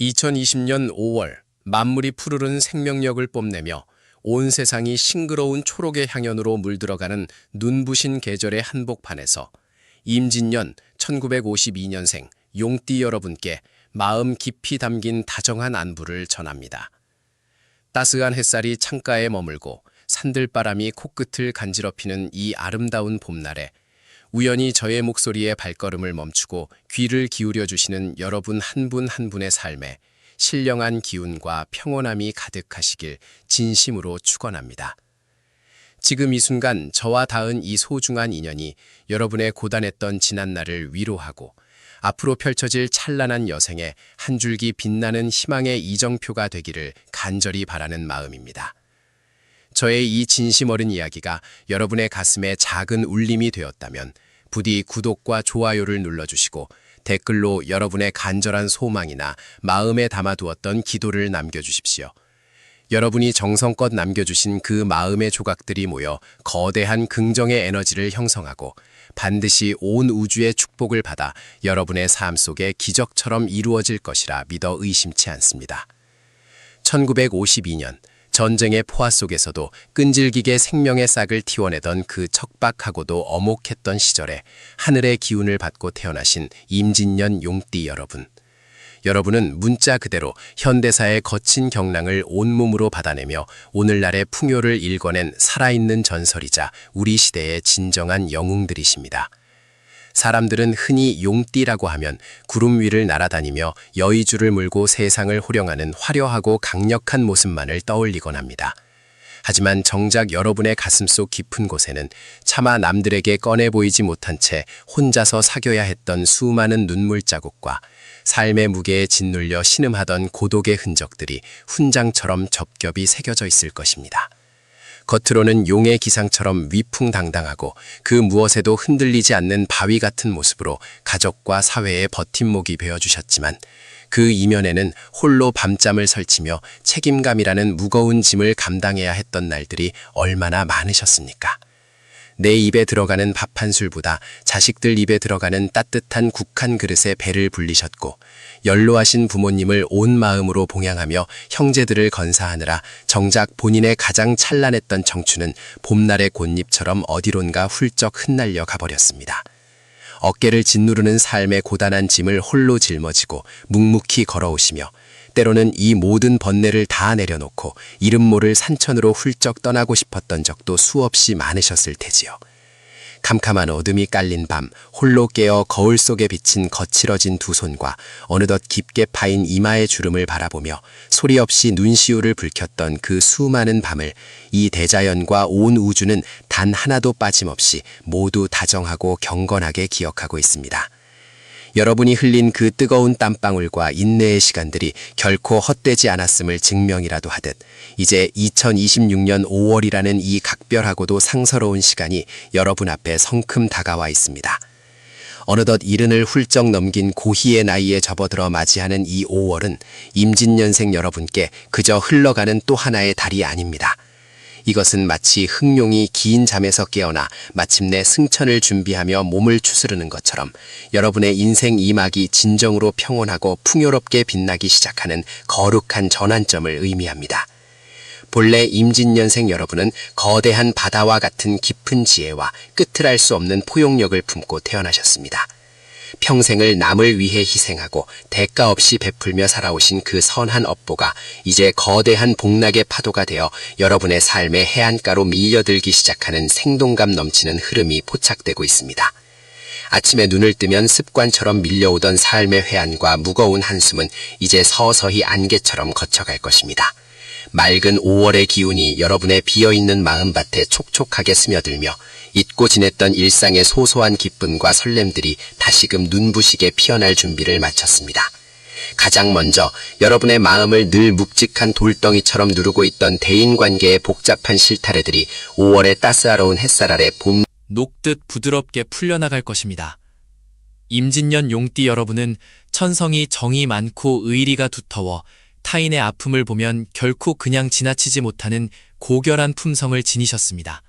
2020년 5월 만물이 푸르른 생명력을 뽐내며 온 세상이 싱그러운 초록의 향연으로 물들어가는 눈부신 계절의 한복판에서 임진년 1952년생 용띠 여러분께 마음 깊이 담긴 다정한 안부를 전합니다. 따스한 햇살이 창가에 머물고 산들바람이 코끝을 간지럽히는 이 아름다운 봄날에 우연히 저의 목소리에 발걸음을 멈추고 귀를 기울여 주시는 여러분 한 분 한 분의 삶에 신령한 기운과 평온함이 가득하시길 진심으로 축원합니다. 지금 이 순간 저와 닿은 이 소중한 인연이 여러분의 고단했던 지난날을 위로하고 앞으로 펼쳐질 찬란한 여생에 한 줄기 빛나는 희망의 이정표가 되기를 간절히 바라는 마음입니다. 저의 이 진심 어린 이야기가 여러분의 가슴에 작은 울림이 되었다면 부디 구독과 좋아요를 눌러주시고 댓글로 여러분의 간절한 소망이나 마음에 담아두었던 기도를 남겨주십시오. 여러분이 정성껏 남겨주신 그 마음의 조각들이 모여 거대한 긍정의 에너지를 형성하고 반드시 온 우주의 축복을 받아 여러분의 삶 속에 기적처럼 이루어질 것이라 믿어 의심치 않습니다. 1952년 전쟁의 포화 속에서도 끈질기게 생명의 싹을 틔워내던 그 척박하고도 엄혹했던 시절에 하늘의 기운을 받고 태어나신 임진년 용띠 여러분. 여러분은 문자 그대로 현대사의 거친 경랑을 온몸으로 받아내며 오늘날의 풍요를 일궈낸 살아있는 전설이자 우리 시대의 진정한 영웅들이십니다. 사람들은 흔히 용띠라고 하면 구름 위를 날아다니며 여의주를 물고 세상을 호령하는 화려하고 강력한 모습만을 떠올리곤 합니다. 하지만 정작 여러분의 가슴속 깊은 곳에는 차마 남들에게 꺼내 보이지 못한 채 혼자서 사겨야 했던 수많은 눈물 자국과 삶의 무게에 짓눌려 신음하던 고독의 흔적들이 훈장처럼 접겹이 새겨져 있을 것입니다. 겉으로는 용의 기상처럼 위풍당당하고 그 무엇에도 흔들리지 않는 바위 같은 모습으로 가족과 사회의 버팀목이 되어주셨지만 그 이면에는 홀로 밤잠을 설치며 책임감이라는 무거운 짐을 감당해야 했던 날들이 얼마나 많으셨습니까? 내 입에 들어가는 밥 한 술보다 자식들 입에 들어가는 따뜻한 국 한 그릇에 배를 불리셨고 연로하신 부모님을 온 마음으로 봉양하며 형제들을 건사하느라 정작 본인의 가장 찬란했던 청춘은 봄날의 꽃잎처럼 어디론가 훌쩍 흩날려 가버렸습니다. 어깨를 짓누르는 삶의 고단한 짐을 홀로 짊어지고 묵묵히 걸어오시며 때로는 이 모든 번뇌를 다 내려놓고 이름 모를 산천으로 훌쩍 떠나고 싶었던 적도 수없이 많으셨을 테지요. 캄캄한 어둠이 깔린 밤 홀로 깨어 거울 속에 비친 거칠어진 두 손과 어느덧 깊게 파인 이마의 주름을 바라보며 소리 없이 눈시울을 붉혔던 그 수많은 밤을 이 대자연과 온 우주는 단 하나도 빠짐없이 모두 다정하고 경건하게 기억하고 있습니다. 여러분이 흘린 그 뜨거운 땀방울과 인내의 시간들이 결코 헛되지 않았음을 증명이라도 하듯 이제 2026년 5월이라는 이 각별하고도 상서로운 시간이 여러분 앞에 성큼 다가와 있습니다. 어느덧 70을 훌쩍 넘긴 고희의 나이에 접어들어 맞이하는 이 5월은 임진년생 여러분께 그저 흘러가는 또 하나의 달이 아닙니다. 이것은 마치 흑룡이 긴 잠에서 깨어나 마침내 승천을 준비하며 몸을 추스르는 것처럼 여러분의 인생 이막이 진정으로 평온하고 풍요롭게 빛나기 시작하는 거룩한 전환점을 의미합니다. 본래 임진년생 여러분은 거대한 바다와 같은 깊은 지혜와 끝을 알 수 없는 포용력을 품고 태어나셨습니다. 평생을 남을 위해 희생하고 대가 없이 베풀며 살아오신 그 선한 업보가 이제 거대한 복락의 파도가 되어 여러분의 삶의 해안가로 밀려들기 시작하는 생동감 넘치는 흐름이 포착되고 있습니다. 아침에 눈을 뜨면 습관처럼 밀려오던 삶의 회한과 무거운 한숨은 이제 서서히 안개처럼 거쳐갈 것입니다. 맑은 5월의 기운이 여러분의 비어있는 마음밭에 촉촉하게 스며들며 잊고 지냈던 일상의 소소한 기쁨과 설렘들이 다시금 눈부시게 피어날 준비를 마쳤습니다. 가장 먼저 여러분의 마음을 늘 묵직한 돌덩이처럼 누르고 있던 대인관계의 복잡한 실타래들이 5월의 따스하러운 햇살 아래 봄 녹듯 부드럽게 풀려나갈 것입니다. 임진년 용띠 여러분은 천성이 정이 많고 의리가 두터워 타인의 아픔을 보면 결코 그냥 지나치지 못하는 고결한 품성을 지니셨습니다.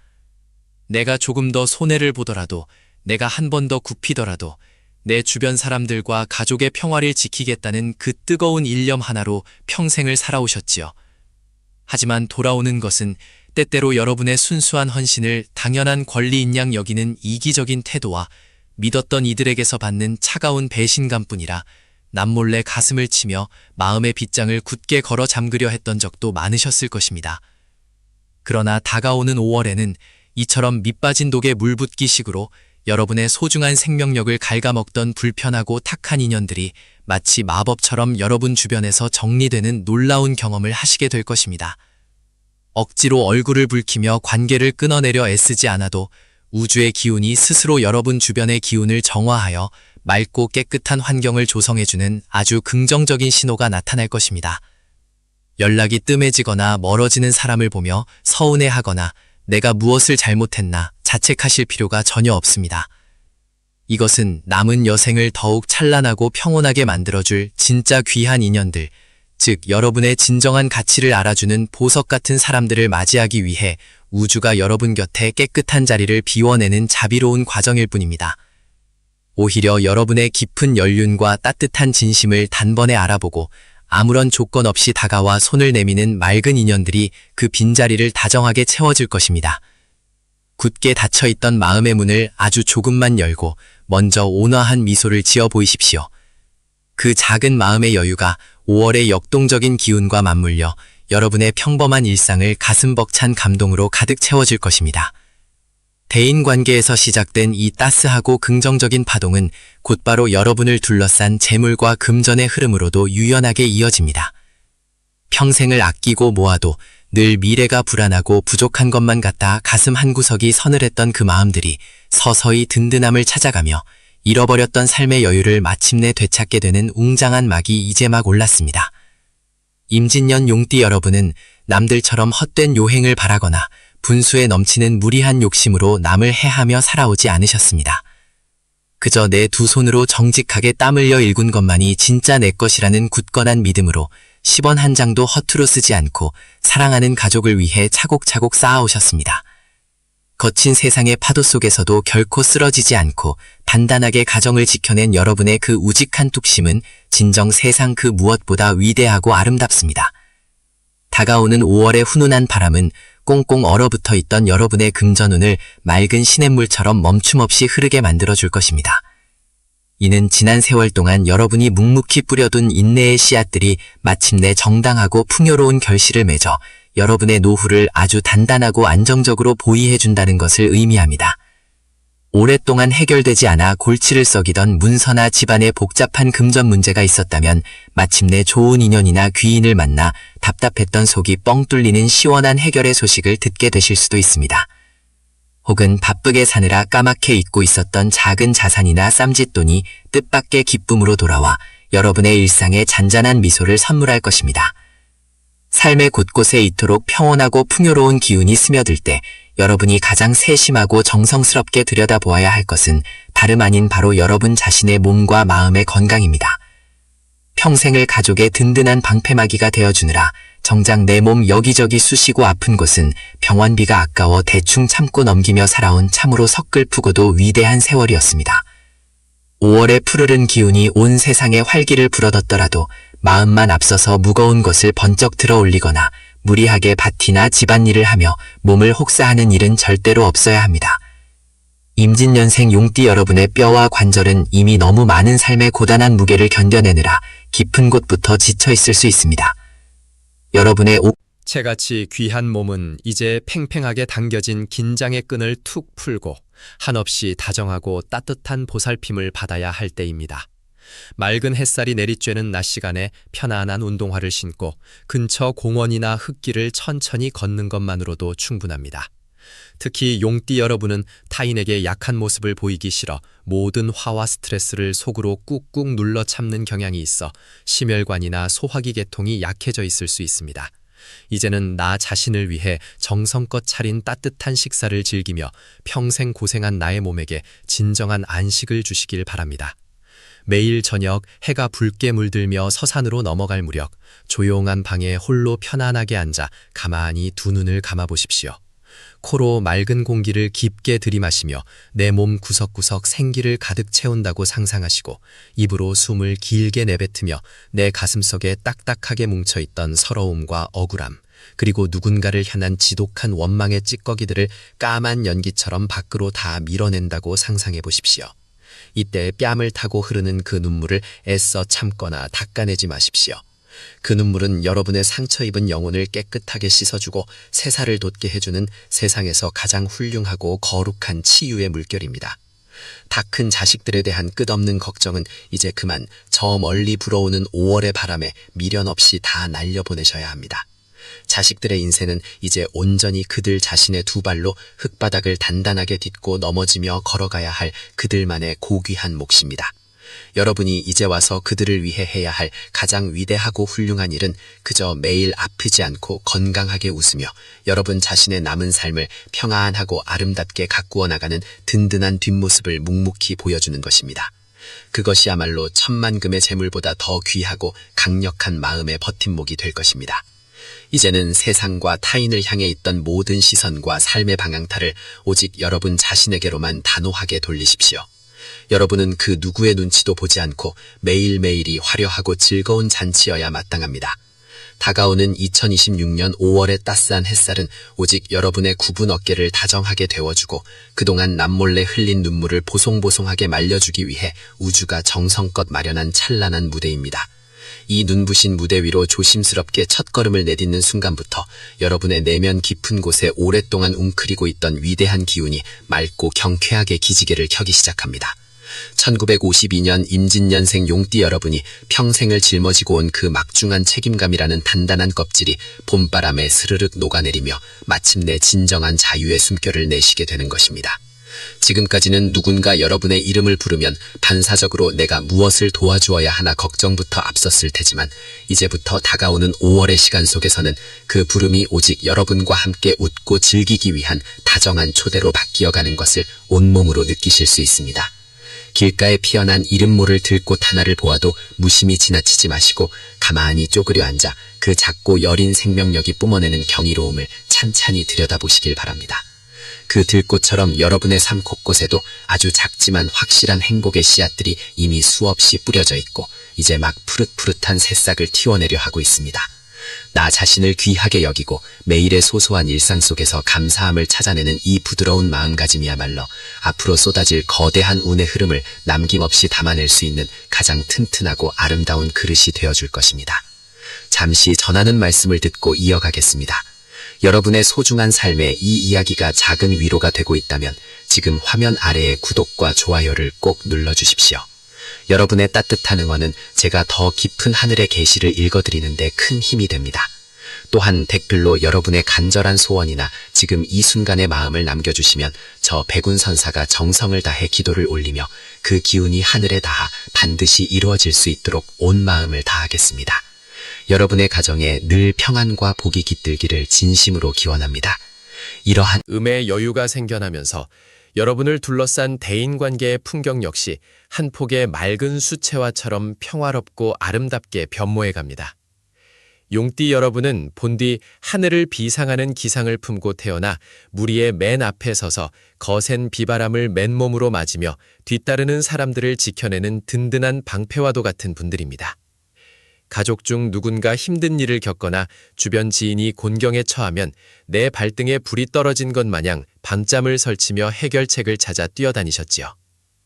내가 조금 더 손해를 보더라도, 내가 한 번 더 굽히더라도 내 주변 사람들과 가족의 평화를 지키겠다는 그 뜨거운 일념 하나로 평생을 살아오셨지요. 하지만 돌아오는 것은 때때로 여러분의 순수한 헌신을 당연한 권리인 양 여기는 이기적인 태도와 믿었던 이들에게서 받는 차가운 배신감뿐이라 남몰래 가슴을 치며 마음의 빗장을 굳게 걸어 잠그려 했던 적도 많으셨을 것입니다. 그러나 다가오는 5월에는 이처럼 밑빠진 독에 물 붓기 식으로 여러분의 소중한 생명력을 갉아먹던 불편하고 탁한 인연들이 마치 마법처럼 여러분 주변에서 정리되는 놀라운 경험을 하시게 될 것입니다. 억지로 얼굴을 붉히며 관계를 끊어내려 애쓰지 않아도 우주의 기운이 스스로 여러분 주변의 기운을 정화하여 맑고 깨끗한 환경을 조성해주는 아주 긍정적인 신호가 나타날 것입니다. 연락이 뜸해지거나 멀어지는 사람을 보며 서운해하거나 내가 무엇을 잘못했나 자책하실 필요가 전혀 없습니다. 이것은 남은 여생을 더욱 찬란하고 평온하게 만들어줄 진짜 귀한 인연들, 즉 여러분의 진정한 가치를 알아주는 보석 같은 사람들을 맞이하기 위해 우주가 여러분 곁에 깨끗한 자리를 비워내는 자비로운 과정일 뿐입니다. 오히려 여러분의 깊은 연륜과 따뜻한 진심을 단번에 알아보고 아무런 조건 없이 다가와 손을 내미는 맑은 인연들이 그 빈자리를 다정하게 채워줄 것입니다. 굳게 닫혀있던 마음의 문을 아주 조금만 열고 먼저 온화한 미소를 지어 보이십시오. 그 작은 마음의 여유가 5월의 역동적인 기운과 맞물려 여러분의 평범한 일상을 가슴 벅찬 감동으로 가득 채워줄 것입니다. 대인관계에서 시작된 이 따스하고 긍정적인 파동은 곧바로 여러분을 둘러싼 재물과 금전의 흐름으로도 유연하게 이어집니다. 평생을 아끼고 모아도 늘 미래가 불안하고 부족한 것만 같아 가슴 한구석이 서늘했던 그 마음들이 서서히 든든함을 찾아가며 잃어버렸던 삶의 여유를 마침내 되찾게 되는 웅장한 막이 이제 막 올랐습니다. 임진년 용띠 여러분은 남들처럼 헛된 요행을 바라거나 분수에 넘치는 무리한 욕심으로 남을 해하며 살아오지 않으셨습니다. 그저 내 두 손으로 정직하게 땀 흘려 일군 것만이 진짜 내 것이라는 굳건한 믿음으로 10원 한 장도 허투루 쓰지 않고 사랑하는 가족을 위해 차곡차곡 쌓아오셨습니다. 거친 세상의 파도 속에서도 결코 쓰러지지 않고 단단하게 가정을 지켜낸 여러분의 그 우직한 뚝심은 진정 세상 그 무엇보다 위대하고 아름답습니다. 다가오는 5월의 훈훈한 바람은 꽁꽁 얼어붙어 있던 여러분의 금전운을 맑은 시냇물처럼 멈춤없이 흐르게 만들어줄 것입니다. 이는 지난 세월 동안 여러분이 묵묵히 뿌려둔 인내의 씨앗들이 마침내 정당하고 풍요로운 결실을 맺어 여러분의 노후를 아주 단단하고 안정적으로 보위해준다는 것을 의미합니다. 오랫동안 해결되지 않아 골치를 썩이던 문서나 집안에 복잡한 금전 문제가 있었다면 마침내 좋은 인연이나 귀인을 만나 답답했던 속이 뻥 뚫리는 시원한 해결의 소식을 듣게 되실 수도 있습니다. 혹은 바쁘게 사느라 까맣게 잊고 있었던 작은 자산이나 쌈짓돈이 뜻밖의 기쁨으로 돌아와 여러분의 일상에 잔잔한 미소를 선물할 것입니다. 삶의 곳곳에 이토록 평온하고 풍요로운 기운이 스며들 때 여러분이 가장 세심하고 정성스럽게 들여다보아야 할 것은 다름 아닌 바로 여러분 자신의 몸과 마음의 건강입니다. 평생을 가족의 든든한 방패막이가 되어주느라 정작 내 몸 여기저기 쑤시고 아픈 곳은 병원비가 아까워 대충 참고 넘기며 살아온 참으로 석글프고도 위대한 세월이었습니다. 5월의 푸르른 기운이 온 세상에 활기를 불어넣더라도 마음만 앞서서 무거운 것을 번쩍 들어 올리거나 무리하게 밭이나 집안일을 하며 몸을 혹사하는 일은 절대로 없어야 합니다. 임진년생 용띠 여러분의 뼈와 관절은 이미 너무 많은 삶의 고단한 무게를 견뎌내느라 깊은 곳부터 지쳐 있을 수 있습니다. 여러분의 채같이 귀한 몸은 이제 팽팽하게 당겨진 긴장의 끈을 툭 풀고 한없이 다정하고 따뜻한 보살핌을 받아야 할 때입니다. 맑은 햇살이 내리쬐는 낮 시간에 편안한 운동화를 신고 근처 공원이나 흙길을 천천히 걷는 것만으로도 충분합니다. 특히 용띠 여러분은 타인에게 약한 모습을 보이기 싫어 모든 화와 스트레스를 속으로 꾹꾹 눌러 참는 경향이 있어 심혈관이나 소화기 계통이 약해져 있을 수 있습니다. 이제는 나 자신을 위해 정성껏 차린 따뜻한 식사를 즐기며 평생 고생한 나의 몸에게 진정한 안식을 주시길 바랍니다. 매일 저녁 해가 붉게 물들며 서산으로 넘어갈 무렵 조용한 방에 홀로 편안하게 앉아 가만히 두 눈을 감아보십시오. 코로 맑은 공기를 깊게 들이마시며 내 몸 구석구석 생기를 가득 채운다고 상상하시고 입으로 숨을 길게 내뱉으며 내 가슴속에 딱딱하게 뭉쳐있던 서러움과 억울함, 그리고 누군가를 향한 지독한 원망의 찌꺼기들을 까만 연기처럼 밖으로 다 밀어낸다고 상상해 보십시오. 이때 뺨을 타고 흐르는 그 눈물을 애써 참거나 닦아내지 마십시오. 그 눈물은 여러분의 상처 입은 영혼을 깨끗하게 씻어주고 새살을 돋게 해주는 세상에서 가장 훌륭하고 거룩한 치유의 물결입니다. 다 큰 자식들에 대한 끝없는 걱정은 이제 그만 저 멀리 불어오는 5월의 바람에 미련 없이 다 날려보내셔야 합니다. 자식들의 인생은 이제 온전히 그들 자신의 두 발로 흙바닥을 단단하게 딛고 넘어지며 걸어가야 할 그들만의 고귀한 몫입니다. 여러분이 이제 와서 그들을 위해 해야 할 가장 위대하고 훌륭한 일은 그저 매일 아프지 않고 건강하게 웃으며 여러분 자신의 남은 삶을 평안하고 아름답게 가꾸어 나가는 든든한 뒷모습을 묵묵히 보여주는 것입니다. 그것이야말로 천만금의 재물보다 더 귀하고 강력한 마음의 버팀목이 될 것입니다. 이제는 세상과 타인을 향해 있던 모든 시선과 삶의 방향타를 오직 여러분 자신에게로만 단호하게 돌리십시오. 여러분은 그 누구의 눈치도 보지 않고 매일매일이 화려하고 즐거운 잔치여야 마땅합니다. 다가오는 2026년 5월의 따스한 햇살은 오직 여러분의 굽은 어깨를 다정하게 데워주고 그동안 남몰래 흘린 눈물을 보송보송하게 말려주기 위해 우주가 정성껏 마련한 찬란한 무대입니다. 이 눈부신 무대 위로 조심스럽게 첫걸음을 내딛는 순간부터 여러분의 내면 깊은 곳에 오랫동안 웅크리고 있던 위대한 기운이 맑고 경쾌하게 기지개를 켜기 시작합니다. 1952년 임진년생 용띠 여러분이 평생을 짊어지고 온 그 막중한 책임감이라는 단단한 껍질이 봄바람에 스르륵 녹아내리며 마침내 진정한 자유의 숨결을 내쉬게 되는 것입니다. 지금까지는 누군가 여러분의 이름을 부르면 반사적으로 내가 무엇을 도와주어야 하나 걱정부터 앞섰을 테지만 이제부터 다가오는 5월의 시간 속에서는 그 부름이 오직 여러분과 함께 웃고 즐기기 위한 다정한 초대로 바뀌어가는 것을 온몸으로 느끼실 수 있습니다. 길가에 피어난 이름 모를 들꽃 하나를 보아도 무심히 지나치지 마시고 가만히 쪼그려 앉아 그 작고 여린 생명력이 뿜어내는 경이로움을 찬찬히 들여다보시길 바랍니다. 그 들꽃처럼 여러분의 삶 곳곳에도 아주 작지만 확실한 행복의 씨앗들이 이미 수없이 뿌려져 있고 이제 막 푸릇푸릇한 새싹을 틔워내려 하고 있습니다. 나 자신을 귀하게 여기고 매일의 소소한 일상 속에서 감사함을 찾아내는 이 부드러운 마음가짐이야말로 앞으로 쏟아질 거대한 운의 흐름을 남김없이 담아낼 수 있는 가장 튼튼하고 아름다운 그릇이 되어줄 것입니다. 잠시 전하는 말씀을 듣고 이어가겠습니다. 여러분의 소중한 삶에 이 이야기가 작은 위로가 되고 있다면 지금 화면 아래의 구독과 좋아요를 꼭 눌러주십시오. 여러분의 따뜻한 응원은 제가 더 깊은 하늘의 계시를 읽어드리는데 큰 힘이 됩니다. 또한 댓글로 여러분의 간절한 소원이나 지금 이 순간의 마음을 남겨주시면 저 백운선사가 정성을 다해 기도를 올리며 그 기운이 하늘에 닿아 반드시 이루어질 수 있도록 온 마음을 다하겠습니다. 여러분의 가정에 늘 평안과 복이 깃들기를 진심으로 기원합니다. 이러한 음의 여유가 생겨나면서 여러분을 둘러싼 대인관계의 풍경 역시 한 폭의 맑은 수채화처럼 평화롭고 아름답게 변모해갑니다. 용띠 여러분은 본디 하늘을 비상하는 기상을 품고 태어나 무리의 맨 앞에 서서 거센 비바람을 맨몸으로 맞으며 뒤따르는 사람들을 지켜내는 든든한 방패와도 같은 분들입니다. 가족 중 누군가 힘든 일을 겪거나 주변 지인이 곤경에 처하면 내 발등에 불이 떨어진 것 마냥 밤잠을 설치며 해결책을 찾아 뛰어다니셨지요.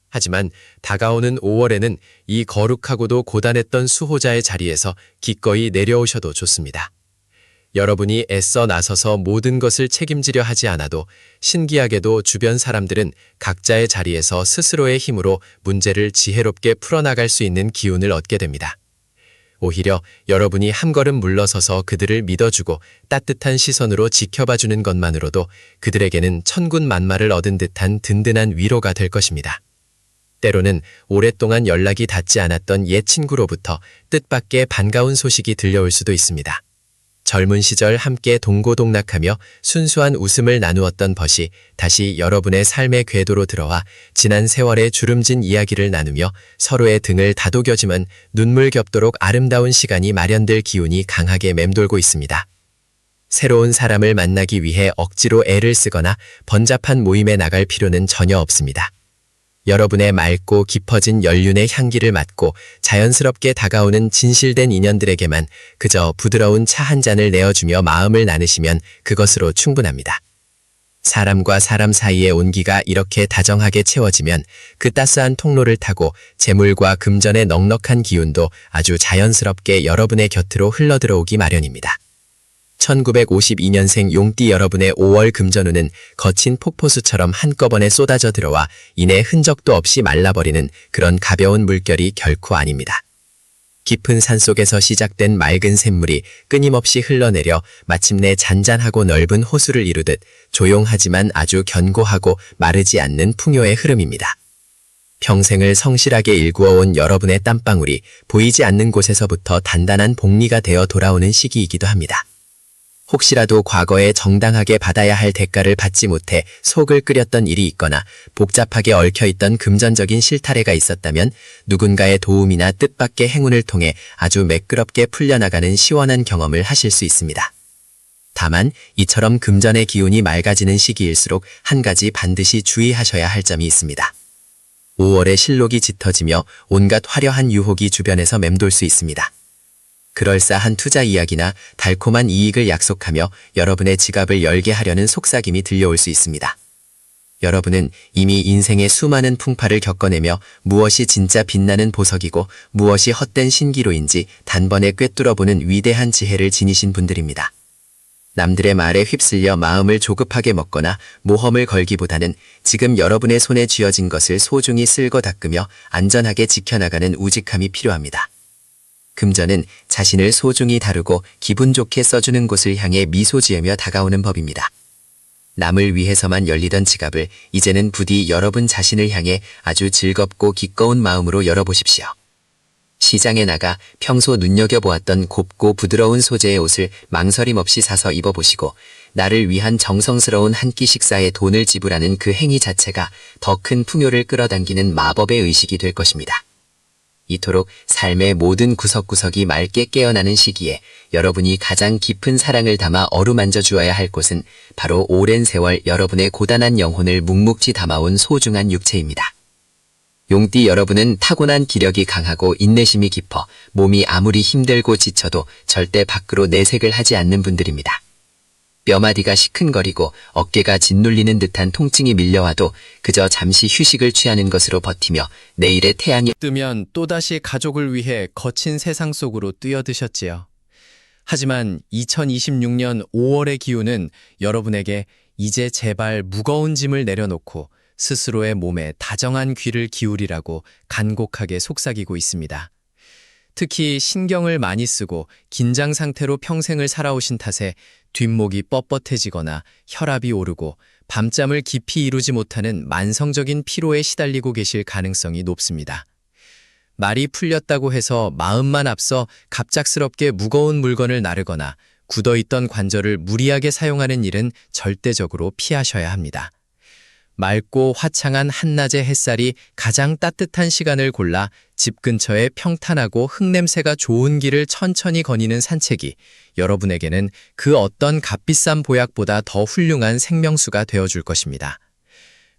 하지만 다가오는 5월에는 이 거룩하고도 고단했던 수호자의 자리에서 기꺼이 내려오셔도 좋습니다. 여러분이 애써 나서서 모든 것을 책임지려 하지 않아도 신기하게도 주변 사람들은 각자의 자리에서 스스로의 힘으로 문제를 지혜롭게 풀어나갈 수 있는 기운을 얻게 됩니다. 오히려 여러분이 한 걸음 물러서서 그들을 믿어주고 따뜻한 시선으로 지켜봐주는 것만으로도 그들에게는 천군만마를 얻은 듯한 든든한 위로가 될 것입니다. 때로는 오랫동안 연락이 닿지 않았던 옛 친구로부터 뜻밖의 반가운 소식이 들려올 수도 있습니다. 젊은 시절 함께 동고동락하며 순수한 웃음을 나누었던 벗이 다시 여러분의 삶의 궤도로 들어와 지난 세월의 주름진 이야기를 나누며 서로의 등을 다독여주면 눈물 겹도록 아름다운 시간이 마련될 기운이 강하게 맴돌고 있습니다. 새로운 사람을 만나기 위해 억지로 애를 쓰거나 번잡한 모임에 나갈 필요는 전혀 없습니다. 여러분의 맑고 깊어진 연륜의 향기를 맡고 자연스럽게 다가오는 진실된 인연들에게만 그저 부드러운 차 한 잔을 내어주며 마음을 나누시면 그것으로 충분합니다. 사람과 사람 사이의 온기가 이렇게 다정하게 채워지면 그 따스한 통로를 타고 재물과 금전의 넉넉한 기운도 아주 자연스럽게 여러분의 곁으로 흘러들어오기 마련입니다. 1952년생 용띠 여러분의 5월 금전운은 거친 폭포수처럼 한꺼번에 쏟아져 들어와 이내 흔적도 없이 말라버리는 그런 가벼운 물결이 결코 아닙니다. 깊은 산속에서 시작된 맑은 샘물이 끊임없이 흘러내려 마침내 잔잔하고 넓은 호수를 이루듯 조용하지만 아주 견고하고 마르지 않는 풍요의 흐름입니다. 평생을 성실하게 일구어온 여러분의 땀방울이 보이지 않는 곳에서부터 단단한 복리가 되어 돌아오는 시기이기도 합니다. 혹시라도 과거에 정당하게 받아야 할 대가를 받지 못해 속을 끓였던 일이 있거나 복잡하게 얽혀있던 금전적인 실타래가 있었다면 누군가의 도움이나 뜻밖의 행운을 통해 아주 매끄럽게 풀려나가는 시원한 경험을 하실 수 있습니다. 다만 이처럼 금전의 기운이 맑아지는 시기일수록 한 가지 반드시 주의하셔야 할 점이 있습니다. 5월에 실록이 짙어지며 온갖 화려한 유혹이 주변에서 맴돌 수 있습니다. 그럴싸한 투자 이야기나 달콤한 이익을 약속하며 여러분의 지갑을 열게 하려는 속삭임이 들려올 수 있습니다. 여러분은 이미 인생의 수많은 풍파를 겪어내며 무엇이 진짜 빛나는 보석이고 무엇이 헛된 신기로인지 단번에 꿰뚫어보는 위대한 지혜를 지니신 분들입니다. 남들의 말에 휩쓸려 마음을 조급하게 먹거나 모험을 걸기보다는 지금 여러분의 손에 쥐어진 것을 소중히 쓸고 닦으며 안전하게 지켜나가는 우직함이 필요합니다. 금전은 자신을 소중히 다루고 기분 좋게 써주는 곳을 향해 미소 지으며 다가오는 법입니다. 남을 위해서만 열리던 지갑을 이제는 부디 여러분 자신을 향해 아주 즐겁고 기꺼운 마음으로 열어보십시오. 시장에 나가 평소 눈여겨보았던 곱고 부드러운 소재의 옷을 망설임 없이 사서 입어보시고 나를 위한 정성스러운 한 끼 식사에 돈을 지불하는 그 행위 자체가 더 큰 풍요를 끌어당기는 마법의 의식이 될 것입니다. 이토록 삶의 모든 구석구석이 맑게 깨어나는 시기에 여러분이 가장 깊은 사랑을 담아 어루만져 주어야 할 곳은 바로 오랜 세월 여러분의 고단한 영혼을 묵묵히 담아온 소중한 육체입니다. 용띠 여러분은 타고난 기력이 강하고 인내심이 깊어 몸이 아무리 힘들고 지쳐도 절대 밖으로 내색을 하지 않는 분들입니다. 뼈마디가 시큰거리고 어깨가 짓눌리는 듯한 통증이 밀려와도 그저 잠시 휴식을 취하는 것으로 버티며 내일의 태양이 뜨면 또다시 가족을 위해 거친 세상 속으로 뛰어드셨지요. 하지만 2026년 5월의 기운은 여러분에게 이제 제발 무거운 짐을 내려놓고 스스로의 몸에 다정한 귀를 기울이라고 간곡하게 속삭이고 있습니다. 특히 신경을 많이 쓰고 긴장 상태로 평생을 살아오신 탓에 뒷목이 뻣뻣해지거나 혈압이 오르고 밤잠을 깊이 이루지 못하는 만성적인 피로에 시달리고 계실 가능성이 높습니다. 말이 풀렸다고 해서 마음만 앞서 갑작스럽게 무거운 물건을 나르거나 굳어있던 관절을 무리하게 사용하는 일은 절대적으로 피하셔야 합니다. 맑고 화창한 한낮의 햇살이 가장 따뜻한 시간을 골라 집 근처의 평탄하고 흙냄새가 좋은 길을 천천히 거니는 산책이 여러분에게는 그 어떤 값비싼 보약보다 더 훌륭한 생명수가 되어줄 것입니다.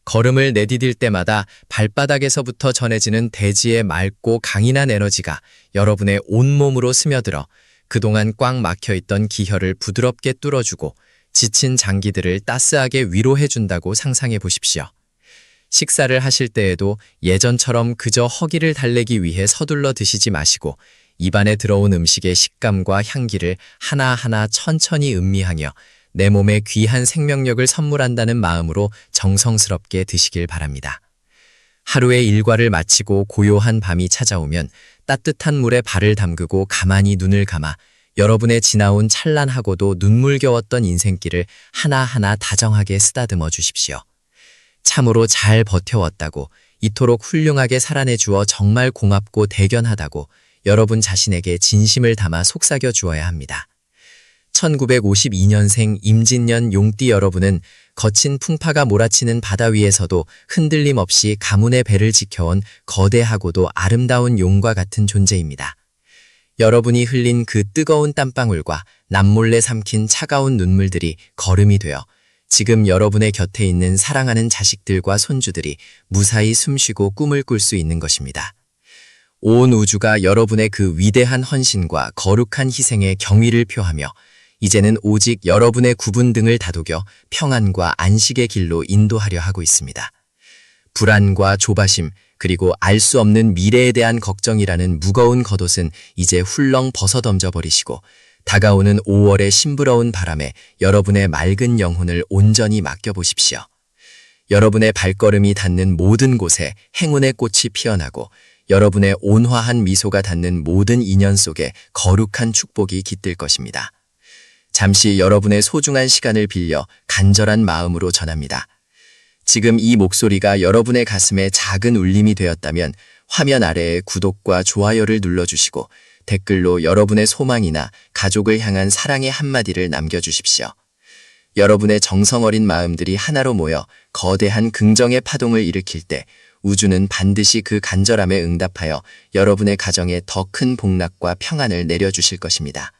걸음을 내디딜 때마다 발바닥에서부터 전해지는 대지의 맑고 강인한 에너지가 여러분의 온몸으로 스며들어 그동안 꽉 막혀있던 기혈을 부드럽게 뚫어주고 지친 장기들을 따스하게 위로해준다고 상상해 보십시오. 식사를 하실 때에도 예전처럼 그저 허기를 달래기 위해 서둘러 드시지 마시고 입안에 들어온 음식의 식감과 향기를 하나하나 천천히 음미하며 내 몸에 귀한 생명력을 선물한다는 마음으로 정성스럽게 드시길 바랍니다. 하루의 일과를 마치고 고요한 밤이 찾아오면 따뜻한 물에 발을 담그고 가만히 눈을 감아 여러분의 지나온 찬란하고도 눈물겨웠던 인생길을 하나하나 다정하게 쓰다듬어 주십시오. 참으로 잘 버텨왔다고, 이토록 훌륭하게 살아내 주어 정말 고맙고 대견하다고 여러분 자신에게 진심을 담아 속삭여 주어야 합니다. 1952년생 임진년 용띠 여러분은 거친 풍파가 몰아치는 바다 위에서도 흔들림 없이 가문의 배를 지켜온 거대하고도 아름다운 용과 같은 존재입니다. 여러분이 흘린 그 뜨거운 땀방울과 남몰래 삼킨 차가운 눈물들이 거름이 되어 지금 여러분의 곁에 있는 사랑하는 자식들과 손주들이 무사히 숨쉬고 꿈을 꿀 수 있는 것입니다. 온 우주가 여러분의 그 위대한 헌신과 거룩한 희생에 경의를 표하며 이제는 오직 여러분의 구분 등을 다독여 평안과 안식의 길로 인도하려 하고 있습니다. 불안과 조바심, 그리고 알 수 없는 미래에 대한 걱정이라는 무거운 겉옷은 이제 훌렁 벗어던져 버리시고 다가오는 5월의 싱그러운 바람에 여러분의 맑은 영혼을 온전히 맡겨보십시오. 여러분의 발걸음이 닿는 모든 곳에 행운의 꽃이 피어나고 여러분의 온화한 미소가 닿는 모든 인연 속에 거룩한 축복이 깃들 것입니다. 잠시 여러분의 소중한 시간을 빌려 간절한 마음으로 전합니다. 지금 이 목소리가 여러분의 가슴에 작은 울림이 되었다면 화면 아래에 구독과 좋아요를 눌러주시고 댓글로 여러분의 소망이나 가족을 향한 사랑의 한마디를 남겨주십시오. 여러분의 정성 어린 마음들이 하나로 모여 거대한 긍정의 파동을 일으킬 때 우주는 반드시 그 간절함에 응답하여 여러분의 가정에 더 큰 복락과 평안을 내려주실 것입니다.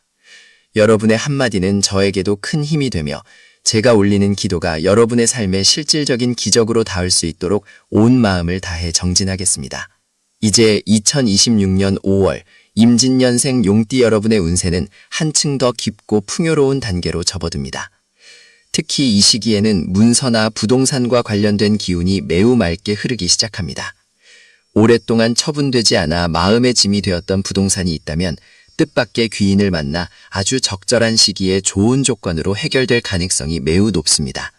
여러분의 한마디는 저에게도 큰 힘이 되며 제가 올리는 기도가 여러분의 삶에 실질적인 기적으로 닿을 수 있도록 온 마음을 다해 정진하겠습니다. 이제 2026년 5월 임진년생 용띠 여러분의 운세는 한층 더 깊고 풍요로운 단계로 접어듭니다. 특히 이 시기에는 문서나 부동산과 관련된 기운이 매우 맑게 흐르기 시작합니다. 오랫동안 처분되지 않아 마음의 짐이 되었던 부동산이 있다면 뜻밖의 귀인을 만나 아주 적절한 시기에 좋은 조건으로 해결될 가능성이 매우 높습니다.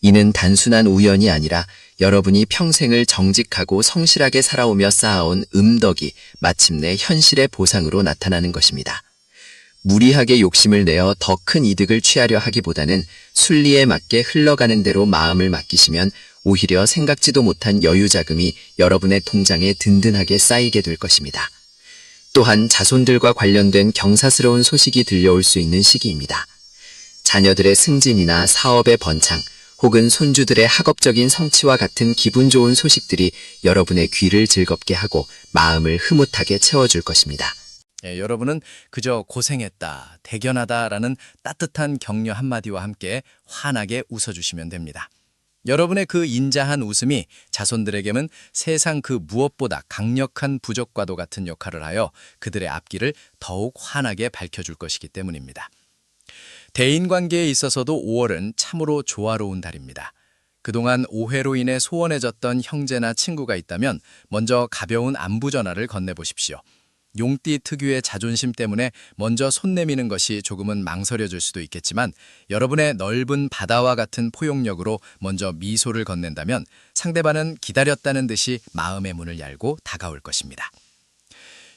이는 단순한 우연이 아니라 여러분이 평생을 정직하고 성실하게 살아오며 쌓아온 음덕이 마침내 현실의 보상으로 나타나는 것입니다. 무리하게 욕심을 내어 더 큰 이득을 취하려 하기보다는 순리에 맞게 흘러가는 대로 마음을 맡기시면 오히려 생각지도 못한 여유 자금이 여러분의 통장에 든든하게 쌓이게 될 것입니다. 또한 자손들과 관련된 경사스러운 소식이 들려올 수 있는 시기입니다. 자녀들의 승진이나 사업의 번창, 혹은 손주들의 학업적인 성취와 같은 기분 좋은 소식들이 여러분의 귀를 즐겁게 하고 마음을 흐뭇하게 채워줄 것입니다. 여러분은 그저 고생했다, 대견하다라는 따뜻한 격려 한마디와 함께 환하게 웃어주시면 됩니다. 여러분의 그 인자한 웃음이 자손들에게는 세상 그 무엇보다 강력한 부적과도 같은 역할을 하여 그들의 앞길을 더욱 환하게 밝혀줄 것이기 때문입니다. 대인관계에 있어서도 5월은 참으로 조화로운 달입니다. 그동안 오해로 인해 소원해졌던 형제나 친구가 있다면 먼저 가벼운 안부 전화를 건네보십시오. 용띠 특유의 자존심 때문에 먼저 손 내미는 것이 조금은 망설여질 수도 있겠지만 여러분의 넓은 바다와 같은 포용력으로 먼저 미소를 건넨다면 상대방은 기다렸다는 듯이 마음의 문을 열고 다가올 것입니다.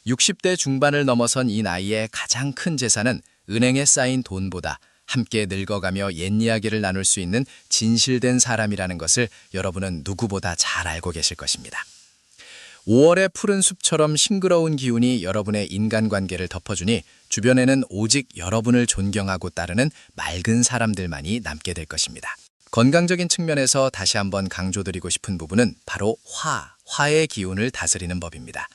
60대 중반을 넘어선 이 나이에 가장 큰 재산은 은행에 쌓인 돈보다 함께 늙어가며 옛 이야기를 나눌 수 있는 진실된 사람이라는 것을 여러분은 누구보다 잘 알고 계실 것입니다. 5월의 푸른 숲처럼 싱그러운 기운이 여러분의 인간관계를 덮어주니 주변에는 오직 여러분을 존경하고 따르는 맑은 사람들만이 남게 될 것입니다. 건강적인 측면에서 다시 한번 강조드리고 싶은 부분은 바로 화의 기운을 다스리는 법입니다.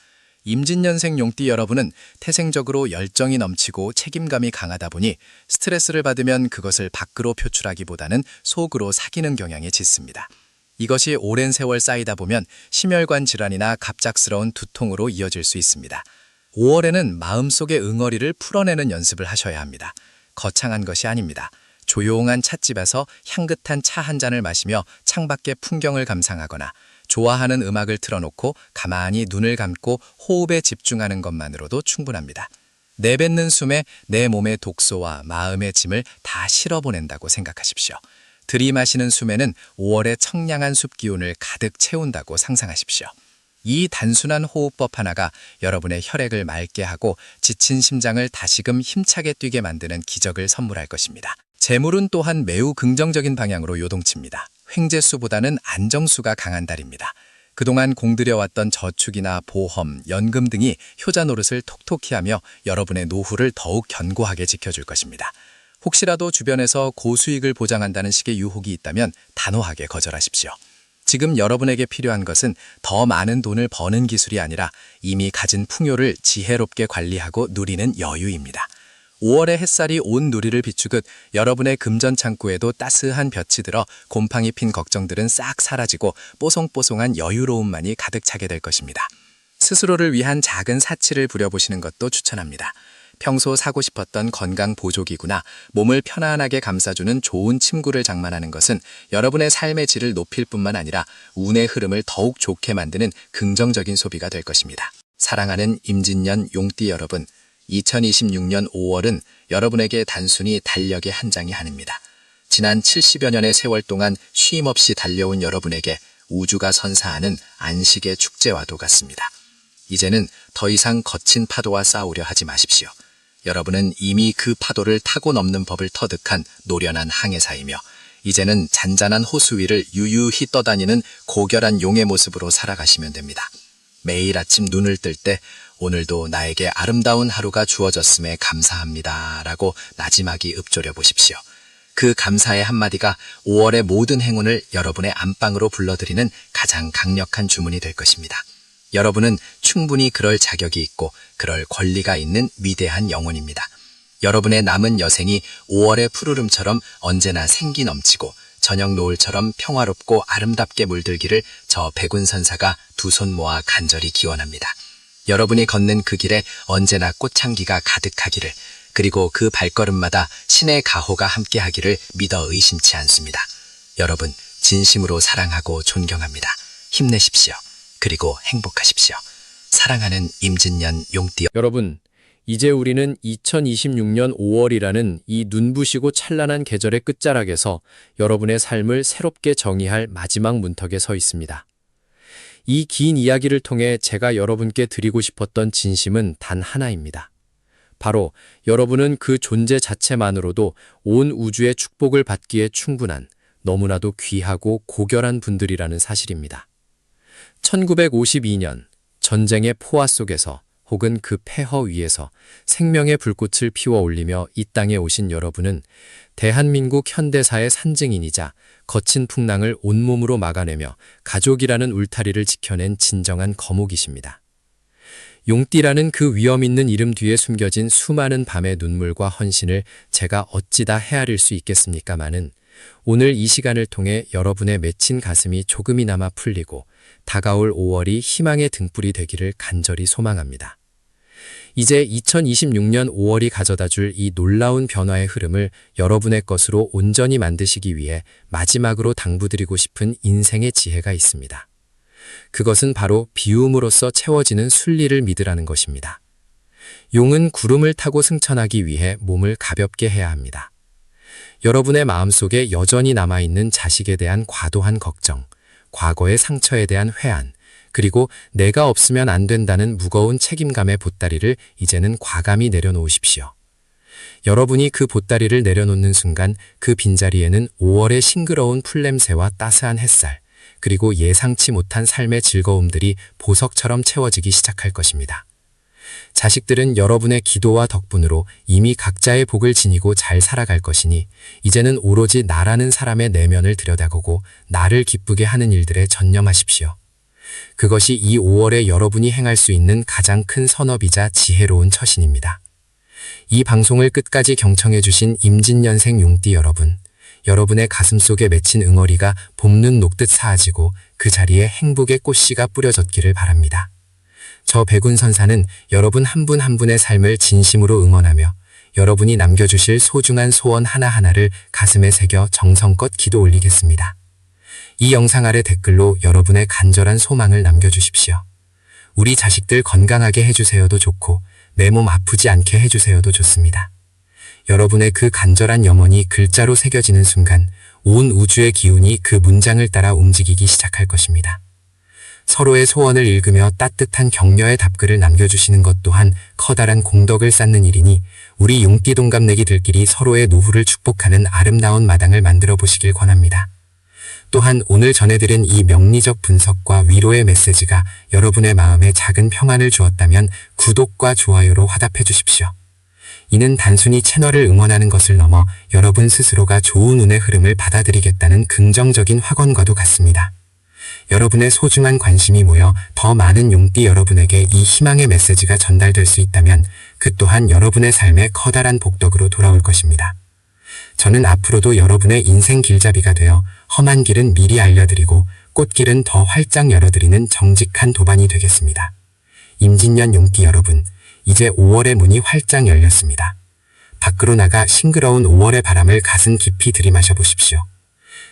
임진년생 용띠 여러분은 태생적으로 열정이 넘치고 책임감이 강하다 보니 스트레스를 받으면 그것을 밖으로 표출하기보다는 속으로 삭이는 경향이 짙습니다. 이것이 오랜 세월 쌓이다 보면 심혈관 질환이나 갑작스러운 두통으로 이어질 수 있습니다. 5월에는 마음속의 응어리를 풀어내는 연습을 하셔야 합니다. 거창한 것이 아닙니다. 조용한 찻집에서 향긋한 차 한 잔을 마시며 창밖의 풍경을 감상하거나 좋아하는 음악을 틀어놓고 가만히 눈을 감고 호흡에 집중하는 것만으로도 충분합니다. 내뱉는 숨에 내 몸의 독소와 마음의 짐을 다 실어보낸다고 생각하십시오. 들이마시는 숨에는 5월의 청량한 숲 기운을 가득 채운다고 상상하십시오. 이 단순한 호흡법 하나가 여러분의 혈액을 맑게 하고 지친 심장을 다시금 힘차게 뛰게 만드는 기적을 선물할 것입니다. 재물은 또한 매우 긍정적인 방향으로 요동칩니다. 횡재수보다는 안정수가 강한 달입니다. 그동안 공들여왔던 저축이나 보험, 연금 등이 효자 노릇을 톡톡히 하며 여러분의 노후를 더욱 견고하게 지켜줄 것입니다. 혹시라도 주변에서 고수익을 보장한다는 식의 유혹이 있다면 단호하게 거절하십시오. 지금 여러분에게 필요한 것은 더 많은 돈을 버는 기술이 아니라 이미 가진 풍요를 지혜롭게 관리하고 누리는 여유입니다. 5월의 햇살이 온 누리를 비추듯 여러분의 금전 창고에도 따스한 볕이 들어 곰팡이 핀 걱정들은 싹 사라지고 뽀송뽀송한 여유로움만이 가득 차게 될 것입니다. 스스로를 위한 작은 사치를 부려보시는 것도 추천합니다. 평소 사고 싶었던 건강 보조기구나 몸을 편안하게 감싸주는 좋은 침구를 장만하는 것은 여러분의 삶의 질을 높일 뿐만 아니라 운의 흐름을 더욱 좋게 만드는 긍정적인 소비가 될 것입니다. 사랑하는 임진년 용띠 여러분, 2026년 5월은 여러분에게 단순히 달력의 한 장이 아닙니다. 지난 70여 년의 세월 동안 쉼 없이 달려온 여러분에게 우주가 선사하는 안식의 축제와도 같습니다. 이제는 더 이상 거친 파도와 싸우려 하지 마십시오. 여러분은 이미 그 파도를 타고 넘는 법을 터득한 노련한 항해사이며 이제는 잔잔한 호수 위를 유유히 떠다니는 고결한 용의 모습으로 살아가시면 됩니다. 매일 아침 눈을 뜰 때 오늘도 나에게 아름다운 하루가 주어졌음에 감사합니다 라고 나지막이 읊조려 보십시오. 그 감사의 한마디가 5월의 모든 행운을 여러분의 안방으로 불러들이는 가장 강력한 주문이 될 것입니다. 여러분은 충분히 그럴 자격이 있고 그럴 권리가 있는 위대한 영혼입니다. 여러분의 남은 여생이 5월의 푸르름처럼 언제나 생기 넘치고 저녁 노을처럼 평화롭고 아름답게 물들기를 저 백운선사가 두 손 모아 간절히 기원합니다. 여러분이 걷는 그 길에 언제나 꽃향기가 가득하기를, 그리고 그 발걸음마다 신의 가호가 함께하기를 믿어 의심치 않습니다. 여러분, 진심으로 사랑하고 존경합니다. 힘내십시오. 그리고 행복하십시오. 사랑하는 임진년 용띠 여러분, 이제 우리는 2026년 5월이라는 이 눈부시고 찬란한 계절의 끝자락에서 여러분의 삶을 새롭게 정의할 마지막 문턱에 서 있습니다. 이 긴 이야기를 통해 제가 여러분께 드리고 싶었던 진심은 단 하나입니다. 바로 여러분은 그 존재 자체만으로도 온 우주의 축복을 받기에 충분한 너무나도 귀하고 고결한 분들이라는 사실입니다. 1952년 전쟁의 포화 속에서 혹은 그 폐허 위에서 생명의 불꽃을 피워 올리며 이 땅에 오신 여러분은 대한민국 현대사의 산증인이자 거친 풍랑을 온몸으로 막아내며 가족이라는 울타리를 지켜낸 진정한 거목이십니다. 용띠라는 그 위험 있는 이름 뒤에 숨겨진 수많은 밤의 눈물과 헌신을 제가 어찌 다 헤아릴 수 있겠습니까마는 오늘 이 시간을 통해 여러분의 맺힌 가슴이 조금이나마 풀리고 다가올 5월이 희망의 등불이 되기를 간절히 소망합니다. 이제 2026년 5월이 가져다줄 이 놀라운 변화의 흐름을 여러분의 것으로 온전히 만드시기 위해 마지막으로 당부드리고 싶은 인생의 지혜가 있습니다. 그것은 바로 비움으로써 채워지는 순리를 믿으라는 것입니다. 용은 구름을 타고 승천하기 위해 몸을 가볍게 해야 합니다. 여러분의 마음속에 여전히 남아있는 자식에 대한 과도한 걱정, 과거의 상처에 대한 회한, 그리고 내가 없으면 안 된다는 무거운 책임감의 보따리를 이제는 과감히 내려놓으십시오. 여러분이 그 보따리를 내려놓는 순간 그 빈자리에는 5월의 싱그러운 풀냄새와 따스한 햇살, 그리고 예상치 못한 삶의 즐거움들이 보석처럼 채워지기 시작할 것입니다. 자식들은 여러분의 기도와 덕분으로 이미 각자의 복을 지니고 잘 살아갈 것이니 이제는 오로지 나라는 사람의 내면을 들여다보고 나를 기쁘게 하는 일들에 전념하십시오. 그것이 이 5월에 여러분이 행할 수 있는 가장 큰 선업이자 지혜로운 처신입니다. 이 방송을 끝까지 경청해 주신 임진년생 용띠 여러분, 여러분의 가슴속에 맺힌 응어리가 봄눈 녹듯 사아지고 그 자리에 행복의 꽃씨가 뿌려졌기를 바랍니다. 저 백운선사는 여러분 한 분 한 분의 삶을 진심으로 응원하며 여러분이 남겨주실 소중한 소원 하나하나를 가슴에 새겨 정성껏 기도 올리겠습니다. 이 영상 아래 댓글로 여러분의 간절한 소망을 남겨주십시오. 우리 자식들 건강하게 해주세요도 좋고 내 몸 아프지 않게 해주세요도 좋습니다. 여러분의 그 간절한 염원이 글자로 새겨지는 순간 온 우주의 기운이 그 문장을 따라 움직이기 시작할 것입니다. 서로의 소원을 읽으며 따뜻한 격려의 답글을 남겨주시는 것 또한 커다란 공덕을 쌓는 일이니 우리 용띠 동갑내기들끼리 서로의 노후를 축복하는 아름다운 마당을 만들어 보시길 권합니다. 또한 오늘 전해드린 이 명리적 분석과 위로의 메시지가 여러분의 마음에 작은 평안을 주었다면 구독과 좋아요로 화답해 주십시오. 이는 단순히 채널을 응원하는 것을 넘어 여러분 스스로가 좋은 운의 흐름을 받아들이겠다는 긍정적인 확언과도 같습니다. 여러분의 소중한 관심이 모여 더 많은 용띠 여러분에게 이 희망의 메시지가 전달될 수 있다면 그 또한 여러분의 삶에 커다란 복덕으로 돌아올 것입니다. 저는 앞으로도 여러분의 인생 길잡이가 되어 험한 길은 미리 알려드리고 꽃길은 더 활짝 열어드리는 정직한 도반이 되겠습니다. 임진년 용띠 여러분, 이제 5월의 문이 활짝 열렸습니다. 밖으로 나가 싱그러운 5월의 바람을 가슴 깊이 들이마셔 보십시오.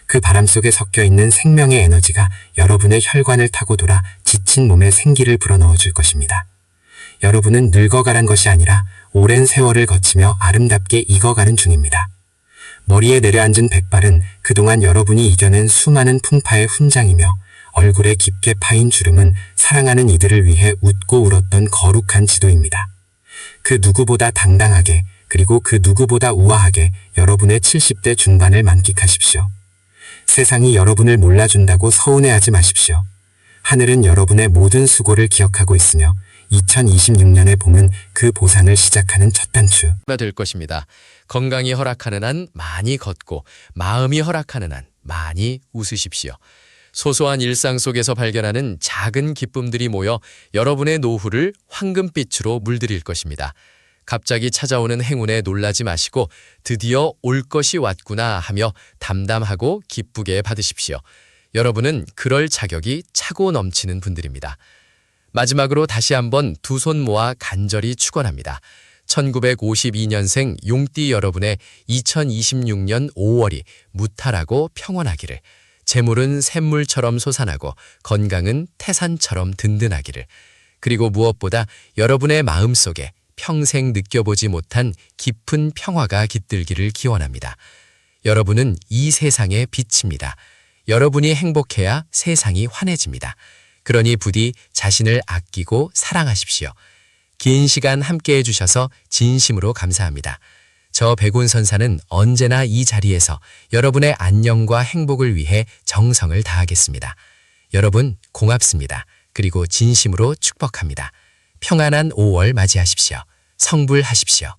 그 바람 속에 섞여 있는 생명의 에너지가 여러분의 혈관을 타고 돌아 지친 몸에 생기를 불어넣어 줄 것입니다. 여러분은 늙어가란 것이 아니라 오랜 세월을 거치며 아름답게 익어가는 중입니다. 머리에 내려앉은 백발은 그동안 여러분이 이겨낸 수많은 풍파의 훈장이며 얼굴에 깊게 파인 주름은 사랑하는 이들을 위해 웃고 울었던 거룩한 지도입니다. 그 누구보다 당당하게 그리고 그 누구보다 우아하게 여러분의 70대 중반을 만끽하십시오. 세상이 여러분을 몰라준다고 서운해하지 마십시오. 하늘은 여러분의 모든 수고를 기억하고 있으며 2026년의 봄은 그 보상을 시작하는 첫 단추. 가 될 것입니다. 건강이 허락하는 한 많이 걷고 마음이 허락하는 한 많이 웃으십시오. 소소한 일상 속에서 발견하는 작은 기쁨들이 모여 여러분의 노후를 황금빛으로 물들일 것입니다. 갑자기 찾아오는 행운에 놀라지 마시고 드디어 올 것이 왔구나 하며 담담하고 기쁘게 받으십시오. 여러분은 그럴 자격이 차고 넘치는 분들입니다. 마지막으로 다시 한번 두 손 모아 간절히 축원합니다. 1952년생 용띠 여러분의 2026년 5월이 무탈하고 평온하기를, 재물은 샘물처럼 솟아나고 건강은 태산처럼 든든하기를, 그리고 무엇보다 여러분의 마음속에 평생 느껴보지 못한 깊은 평화가 깃들기를 기원합니다. 여러분은 이 세상의 빛입니다. 여러분이 행복해야 세상이 환해집니다. 그러니 부디 자신을 아끼고 사랑하십시오. 긴 시간 함께해 주셔서 진심으로 감사합니다. 저 백운선사는 언제나 이 자리에서 여러분의 안녕과 행복을 위해 정성을 다하겠습니다. 여러분 고맙습니다. 그리고 진심으로 축복합니다. 평안한 5월 맞이하십시오. 성불하십시오.